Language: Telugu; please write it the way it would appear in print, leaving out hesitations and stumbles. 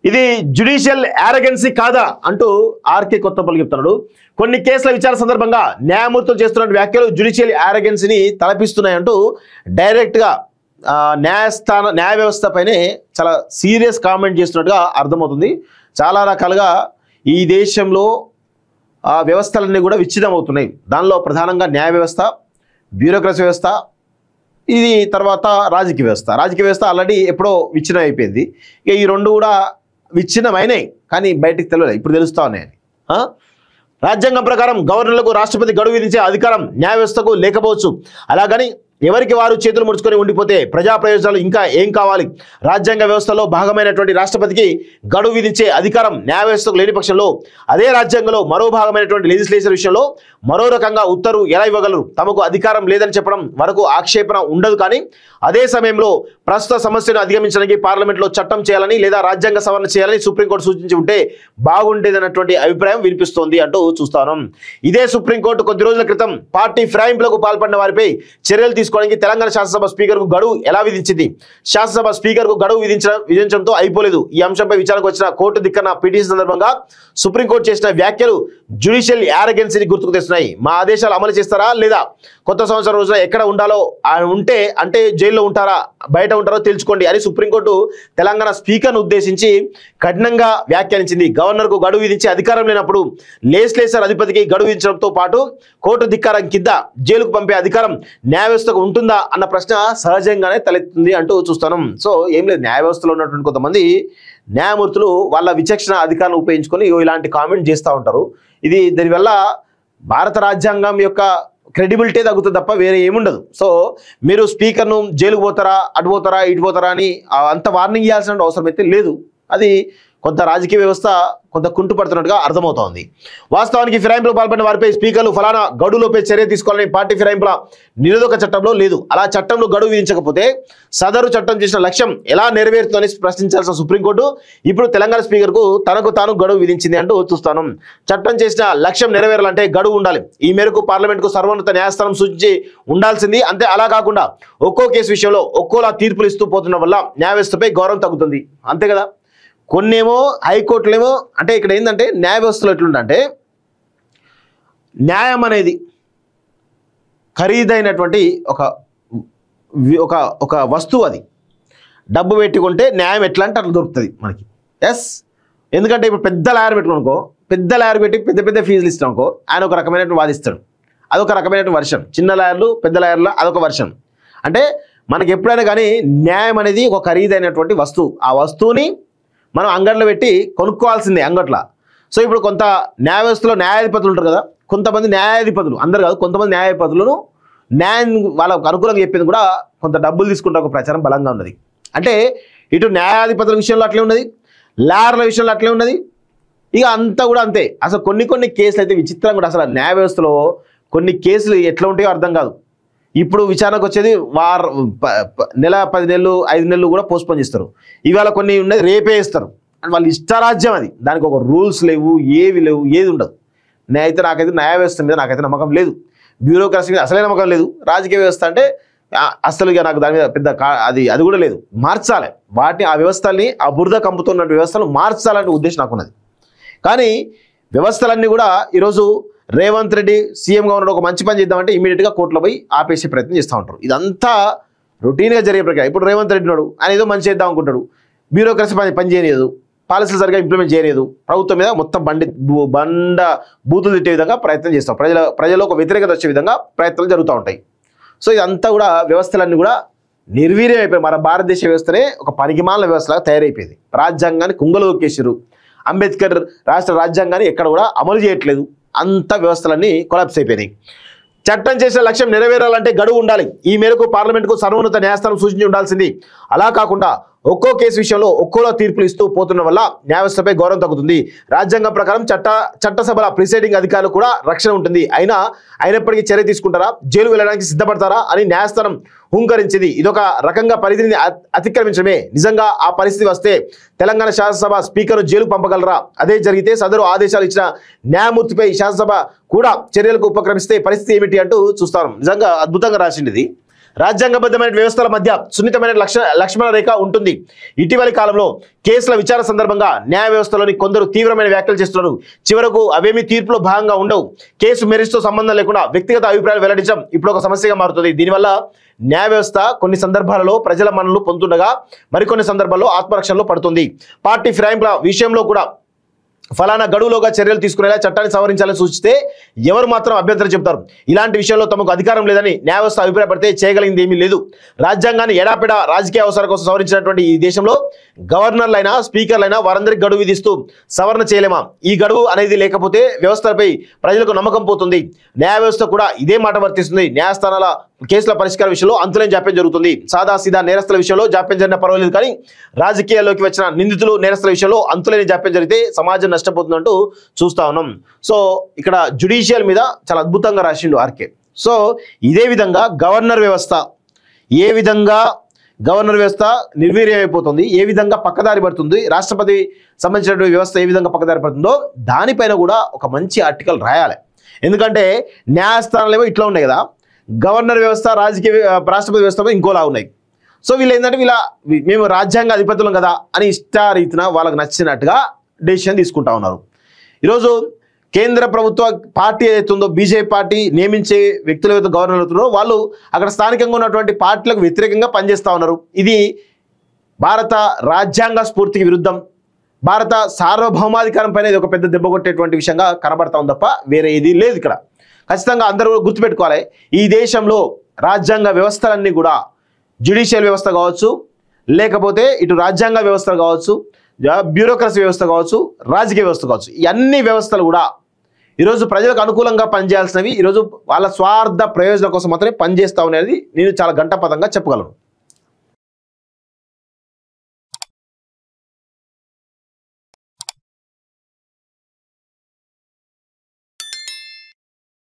ఇది జ్యుడిషియల్ యారగెన్సీ కాదా అంటూ ఆర్కే కొత్తపల్లి చెప్తున్నాడు. కొన్ని కేసుల విచారణ సందర్భంగా న్యాయమూర్తులు చేస్తున్న వ్యాఖ్యలు జ్యుడిషియల్ యారగెన్సీని తలపిస్తున్నాయంటూ డైరెక్ట్గా న్యాయ వ్యవస్థ పైనే చాలా సీరియస్ కామెంట్ చేస్తున్నట్టుగా అర్థమవుతుంది. చాలా రకాలుగా ఈ దేశంలో వ్యవస్థలన్నీ కూడా విచ్ఛిన్నం అవుతున్నాయి. దానిలో ప్రధానంగా న్యాయ వ్యవస్థ, బ్యూరోక్రసీ వ్యవస్థ, ఇది తర్వాత రాజకీయ వ్యవస్థ ఆల్రెడీ ఎప్పుడో విచ్ఛిన్నం అయిపోయింది. ఇక ఈ రెండు కూడా విచ్ఛిన్నమైనాయి, కానీ బయటికి తెలియలేదు, ఇప్పుడు తెలుస్తా ఉన్నాయని. రాజ్యాంగం ప్రకారం గవర్నర్లకు రాష్ట్రపతి గడువు విధించే అధికారం న్యాయ వ్యవస్థకు లేకపోవచ్చు. అలాగని ఎవరికి వారు చేతులు ముడుచుకొని ఉండిపోతే ప్రజా ప్రయోజనాలు ఇంకా ఏం కావాలి? రాజ్యాంగ వ్యవస్థలో భాగమైనటువంటి రాష్ట్రపతికి గడువు విధించే అధికారం న్యాయ వ్యవస్థకు లేని పక్షంలో అదే రాజ్యాంగంలో మరో భాగమైనటువంటి లెజిస్లేచర్ విషయంలో మరో రకంగా ఉత్తర్వు ఎలా ఇవ్వగలరు? తమకు అధికారం లేదని చెప్పడం వరకు ఆక్షేపణ ఉండదు, కానీ అదే సమయంలో ప్రస్తుత సమస్యను అధిగమించడానికి పార్లమెంట్లో చట్టం చేయాలని లేదా రాజ్యాంగ సవరణ చేయాలని సుప్రీంకోర్టు సూచించి ఉంటే బాగుండేదన్నటువంటి అభిప్రాయం వినిపిస్తోంది అంటూ చూస్తాను. ఇదే సుప్రీంకోర్టు కొద్ది రోజుల క్రితం పార్టీ ఫిరాయింపులకు పాల్పడిన వారిపై చర్యలు తీసుకోవడానికి తెలంగాణ శాసనసభ స్పీకర్కు గడువు ఎలా విధించింది? శాసనసభ స్పీకర్కు గడువు విధించడంతో అయిపోలేదు. ఈ అంశంపై విచారణకు వచ్చిన కోర్టు దిక్కన పిటిషన్ సందర్భంగా సుప్రీంకోర్టు చేసిన వ్యాఖ్యలు జ్యుడిషియల్ యారగెన్సీని గుర్తుకు తెస్తున్నాయి. మా ఆదేశాలు అమలు చేస్తారా లేదా? కొత్త సంవత్సరం రోజున ఎక్కడ ఉండాలో ఉంటే అంటే జైల్లో ఉంటారా, బయట ఉంటారో తెలుసుకోండి అని సుప్రీంకోర్టు తెలంగాణ స్పీకర్ను ఉద్దేశించి కఠినంగా వ్యాఖ్యానించింది. గవర్నర్కు గడువు విధించే అధికారం లేనప్పుడు లెజిస్లేచర్ అధిపతికి గడువు విధించడంతో పాటు కోర్టు ధిక్కారం కింద జైలుకు పంపే అధికారం న్యాయ వ్యవస్థకు ఉంటుందా అన్న ప్రశ్న సహజంగానే తలెత్తుంది అంటూ చూస్తాను. సో ఏం లేదు, న్యాయ వ్యవస్థలో ఉన్నటువంటి కొంతమంది న్యాయమూర్తులు వాళ్ళ విచక్షణ అధికారాలను ఉపయోగించుకొని ఇలాంటి కామెంట్ చేస్తూ ఉంటారు. ఇది దానివల్ల భారత రాజ్యాంగం యొక్క క్రెడిబిలిటీ తగ్గుతుంది తప్ప వేరే ఏముండదు. సో మీరు స్పీకర్ను జైలుకు పోతారా, అటు పోతారా, ఇటు పోతారా అని అంత వార్నింగ్ ఇవ్వాల్సిన అవసరం అయితే లేదు. అది కొంత రాజకీయ వ్యవస్థ కొంత కుంటుపడుతున్నట్టుగా అర్థమవుతోంది. వాస్తవానికి ఫిరాయింపులు పాల్పడిన వారిపై స్పీకర్లు ఫలానా గడువులోపై చర్య తీసుకోవాలని పార్టీ ఫిరాయింపుల నిరోధక చట్టంలో లేదు. అలా చట్టంలో గడువు విధించకపోతే సదరు చట్టం చేసిన లక్ష్యం ఎలా నెరవేరుతుందని ప్రశ్నించాల్సిన సుప్రీంకోర్టు ఇప్పుడు తెలంగాణ స్పీకర్కు తనకు తాను గడువు విధించింది అంటూ చూస్తాను. చట్టం చేసిన లక్ష్యం నెరవేరాలంటే గడువు ఉండాలి. ఈ మేరకు పార్లమెంట్కు సర్వోన్నత న్యాయస్థానం సూచించి ఉండాల్సింది. అంతే, అలా కాకుండా ఒక్కో కేసు విషయంలో ఒక్కోలా తీర్పులు ఇస్తూ పోతున్న వల్ల న్యాయ వ్యవస్థపై గౌరవం తగ్గుతుంది. అంతే కదా. కొన్నేమో హైకోర్టులేమో అంటే ఇక్కడ ఏంటంటే న్యాయ వ్యవస్థలో ఎట్లుందంటే న్యాయం అనేది ఖరీదైనటువంటి ఒక వస్తువు. అది డబ్బు పెట్టుకుంటే న్యాయం ఎట్లా అంటే అట్లా దొరుకుతుంది మనకి. ఎస్, ఎందుకంటే ఇప్పుడు పెద్ద లాయర్ పెట్టుకోనుకో, పెద్ద లాయర్ పెట్టి పెద్ద పెద్ద ఫీజులు ఇస్తాం అనుకో, ఆయన ఒక రకమైనటువంటి వాదిస్తాడు, అదొక రకమైనటువంటి వర్షన్. చిన్న లాయర్లు పెద్ద లాయర్లు అదొక వర్షన్. అంటే మనకి ఎప్పుడైనా కానీ న్యాయం అనేది ఒక ఖరీదైనటువంటి వస్తువు. ఆ వస్తువుని మనం అంగట్లో పెట్టి కొనుక్కోవాల్సిందే అంగట్లో. సో ఇప్పుడు కొంత న్యాయ వ్యవస్థలో న్యాయాధిపతులు ఉంటారు కదా, కొంతమంది న్యాయాధిపతులు, అందరు కాదు, కొంతమంది న్యాయాధిపతులను న్యాయం వాళ్ళకు అనుకూలంగా చెప్పింది కూడా కొంత డబ్బులు తీసుకుంటే ఒక ప్రచారం బలంగా ఉన్నది. అంటే ఇటు న్యాయాధిపతుల విషయంలో అట్లే ఉన్నది, లాయర్ల విషయంలో అట్లే ఉన్నది. ఇక అంతా కూడా అంతే. అసలు కొన్ని కేసులు అయితే విచిత్రంగా కూడా, అసలు న్యాయ వ్యవస్థలో కొన్ని కేసులు ఎట్లా ఉంటాయో అర్థం కాదు. ఇప్పుడు విచారణకు వచ్చేది నెల 10 నెలలు 5 నెలలు కూడా పోస్ట్పోన్ చేస్తారు. ఇవాళ కొన్ని ఉన్నది రేపే ఇస్తారు. అండ్ వాళ్ళు ఇష్టారాజ్యం అది, దానికి ఒక రూల్స్ లేవు, ఏవి లేవు, ఏది ఉండదు. నాకైతే న్యాయ వ్యవస్థ మీద నాకైతే నమ్మకం లేదు, బ్యూరోక్రసీ మీద అసలే నమ్మకం లేదు. రాజకీయ వ్యవస్థ అంటే అసలు ఇక నాకు దాని మీద పెద్ద అది కూడా లేదు. మార్చాలి వాటిని, ఆ వ్యవస్థల్ని, ఆ బురద కంపుతున్న వ్యవస్థలు మార్చాలనే ఉద్దేశం నాకున్నది. కానీ వ్యవస్థలన్నీ కూడా ఈరోజు రేవంత్ రెడ్డి సీఎంగా ఉన్నాడు, ఒక మంచి పని చేద్దామంటే ఇమీడియట్గా కోర్టులో పోయి ఆపేసే ప్రయత్నం చేస్తూ ఉంటారు. ఇదంతా రొటీన్గా జరిగే ప్రక్రియ. ఇప్పుడు రేవంత్ రెడ్డి ఉన్నాడు, ఆయన ఏదో మంచి చేద్దాం అనుకుంటాడు, బ్యూరోక్రసీ పని చేయలేదు, పాలసీలు సరిగా ఇంప్లిమెంట్ చేయలేదు, ప్రభుత్వం మీద మొత్తం బండ బూతులు తిట్టే విధంగా ప్రయత్నం చేస్తాం, ప్రజల్లో ఒక వ్యతిరేకత వచ్చే విధంగా ప్రయత్నాలు జరుగుతూ ఉంటాయి. సో ఇదంతా కూడా వ్యవస్థలన్నీ కూడా నిర్వీర్యం అయిపోయి మన భారతదేశ వ్యవస్థనే ఒక పనికిమాల వ్యవస్థలాగా తయారైపోయింది. రాజ్యాంగాన్ని కుంగలో దొక్కేసారు. అంబేద్కర్ రాష్ట్ర రాజ్యాంగాన్ని ఎక్కడ కూడా అమలు చేయట్లేదు. అంత వ్యవస్థలన్నీ కొలాప్స్ అయిపోయినాయి. చట్టం చేసిన లక్ష్యం నెరవేరాలంటే గడువు ఉండాలి. ఈ మేరకు పార్లమెంటుకు సర్వోన్నత న్యాయస్థానం సూచించి ఉండాల్సింది. అలా కాకుండా ఒక్కో కేసు విషయంలో ఒక్కోలా తీర్పులు ఇస్తూ పోతున్న వల్ల న్యాయ వ్యవస్థపై గౌరవం తగ్గుతుంది. రాజ్యాంగం ప్రకారం చట్టసభల ప్రిసైడింగ్ అధికారులు కూడా రక్షణ ఉంటుంది. అయినప్పటికీ చర్య తీసుకుంటారా, జైలు వెళ్ళడానికి సిద్ధపడతారా అని న్యాయస్థానం హుంకరించింది. ఇదొక రకంగా పరిధిని అతిక్రమించడమే. నిజంగా ఆ పరిస్థితి వస్తే తెలంగాణ శాసనసభ స్పీకర్ జైలు పంపగలరా? అదే జరిగితే సదరు ఆదేశాలు ఇచ్చిన న్యాయమూర్తిపై శాసనసభ కూడా చర్యలకు ఉపక్రమిస్తే పరిస్థితి ఏమిటి అంటూ చూస్తాను. నిజంగా అద్భుతంగా రాసింది ఇది. రాజ్యాంగబద్ధమైన వ్యవస్థల మధ్య సున్నితమైన లక్ష్మణ రేఖ ఉంటుంది. ఇటీవలి కాలంలో కేసుల విచారణ సందర్భంగా న్యాయ వ్యవస్థలోని కొందరు తీవ్రమైన వ్యాఖ్యలు చేస్తున్నారు. చివరకు అవేమీ తీర్పులో భాగంగా ఉండవు. కేసు మెరిట్స్తో సంబంధం లేకుండా వ్యక్తిగత అభిప్రాయాలు వెల్లడించడం ఇప్పుడు ఒక సమస్యగా మారుతుంది. దీనివల్ల న్యాయ వ్యవస్థ కొన్ని సందర్భాలలో ప్రజల మన్ననలు పొందుతుండగా మరికొన్ని సందర్భాల్లో ఆత్మరక్షణలో పడుతుంది. పార్టీ ఫిరాయింపుల విషయంలో కూడా ఫలానా గడువులోగా చర్యలు తీసుకునేలా చట్టాన్ని సవరించాలని సూచిస్తే ఎవరు మాత్రం అభ్యంతరం చెబుతారు. ఇలాంటి విషయంలో తమకు అధికారం లేదని న్యాయ వ్యవస్థ అభిప్రాయపడితే చేయగలిగింది ఏమీ లేదు. రాజ్యాంగాన్ని ఎడాపెడా రాజకీయ అవసరాల కోసం సవరించినటువంటి ఈ దేశంలో గవర్నర్లైనా స్పీకర్లైనా వారందరికీ గడువు విధిస్తూ సవరణ చేయలేమా? ఈ గడువు అనేది లేకపోతే వ్యవస్థలపై ప్రజలకు నమ్మకం పోతుంది. న్యాయ వ్యవస్థ కూడా ఇదే మాట వర్తిస్తుంది. న్యాయస్థానాల కేసుల పరిష్కార విషయంలో అంతులేని జాప్యం జరుగుతుంది. సాదాసీదా నేరస్తుల విషయంలో జాప్యం జరిగినా పర్వాలేదు, కానీ రాజకీయాల్లోకి వచ్చిన నిందితులు నేరస్తుల విషయంలో అంతులేని జాప్యం జరిగితే సమాజం నష్టపోతుందంటూ చూస్తా ఉన్నాం. సో ఇక్కడ జ్యుడిషియల్ మీద చాలా అద్భుతంగా రాసిండు ఆర్కే. సో ఇదే విధంగా గవర్నర్ వ్యవస్థ నిర్వీర్యమైపోతుంది, ఏ విధంగా పక్కదారి పడుతుంది, రాష్ట్రపతి సంబంధించినటువంటి వ్యవస్థ ఏ విధంగా పక్కదారి పడుతుందో దానిపైన కూడా ఒక మంచి ఆర్టికల్ రాయాలి. ఎందుకంటే న్యాయస్థానాలు ఏమో ఇట్లా ఉన్నాయి కదా, గవర్నర్ వ్యవస్థ రాష్ట్రపతి వ్యవస్థ ఇంకోలా ఉన్నాయి. సో వీళ్ళు ఏంటంటే మేము రాజ్యాంగ అధిపతులం కదా అని ఇష్టారీతిన వాళ్ళకు నచ్చినట్టుగా డెసిషన్ తీసుకుంటా ఉన్నారు. ఈరోజు కేంద్ర ప్రభుత్వ పార్టీ ఏదైతే ఉందో బీజేపీ పార్టీ నియమించే వ్యక్తులు ఏదైతే గవర్నర్ అవుతున్నారో వాళ్ళు అక్కడ స్థానికంగా ఉన్నటువంటి పార్టీలకు వ్యతిరేకంగా పనిచేస్తూ ఉన్నారు. ఇది భారత రాజ్యాంగ స్ఫూర్తికి విరుద్ధం. భారత సార్వభౌమాధికారం పైన ఇది ఒక పెద్ద దెబ్బ కొట్టేటువంటి విషయంగా కనబడతా ఉంది తప్ప వేరే ఏది లేదు. ఇక్కడ ఖచ్చితంగా అందరూ గుర్తుపెట్టుకోవాలి, ఈ దేశంలో రాజ్యాంగ వ్యవస్థలన్నీ కూడా జ్యుడిషియల్ వ్యవస్థ కావచ్చు, లేకపోతే ఇటు రాజ్యాంగ వ్యవస్థ కావచ్చు, బ్యూరోక్రసీ వ్యవస్థ కావచ్చు, రాజకీయ వ్యవస్థ కావచ్చు, ఈ అన్ని వ్యవస్థలు కూడా ఈరోజు ప్రజలకు అనుకూలంగా పనిచేయాల్సినవి ఈరోజు వాళ్ళ స్వార్థ ప్రయోజనం కోసం మాత్రమే పనిచేస్తా ఉన్నది నేను చాలా ఘంటాపథంగా చెప్పగలను.